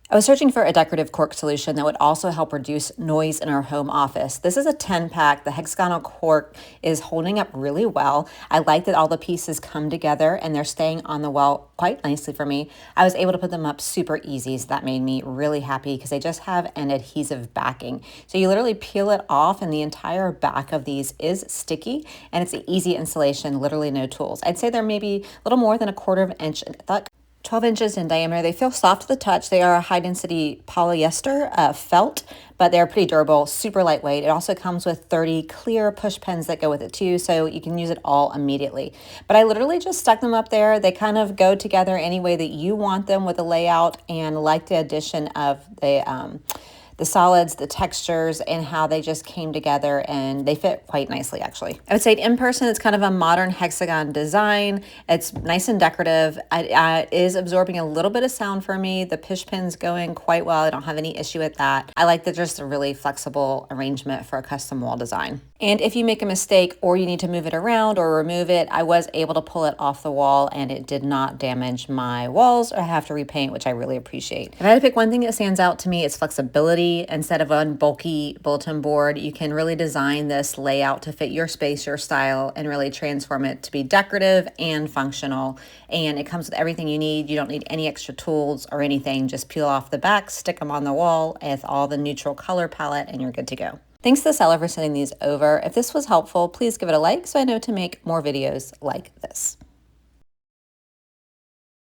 I was searching for a decorative cork solution that would also help reduce noise in our home office. This is a 10-pack. The Hexagon Cork is holding up really well. I like that all the pieces come together and they're staying on the wall quite nicely for me. I was able to put them up super easy, so that made me really happy because they just have an adhesive backing. So you literally peel it off and the entire back of these is sticky, and it's an easy installation, literally no tools. I'd say they're maybe a little more than a quarter of an inch thick, 12 inches in diameter. They feel soft to the touch. They are a high density polyester felt, but they're pretty durable, super lightweight. It also comes with 30 clear push pins that go with it too, so you can use it all immediately. But I literally just stuck them up there. They kind of go together any way that you want them with the layout, and like the addition of the solids, the textures, and how they just came together, and they fit quite nicely actually. I would say in person it's kind of a modern hexagon design. It's nice and decorative. It is absorbing a little bit of sound for me. The push pins going quite well. I don't have any issue with that. I like that just a really flexible arrangement for a custom wall design. And if you make a mistake or you need to move it around or remove it, I was able to pull it off the wall and it did not damage my walls or have to repaint, which I really appreciate. If I had to pick one thing that stands out to me, it's flexibility. Instead of a bulky bulletin board, you can really design this layout to fit your space, your style, and really transform it to be decorative and functional. And it comes with everything you need. You don't need any extra tools or anything. Just peel off the back, stick them on the wall with all the neutral color palette, and you're good to go. Thanks to the seller for sending these over. If this was helpful, please give it a like so I know to make more videos like this.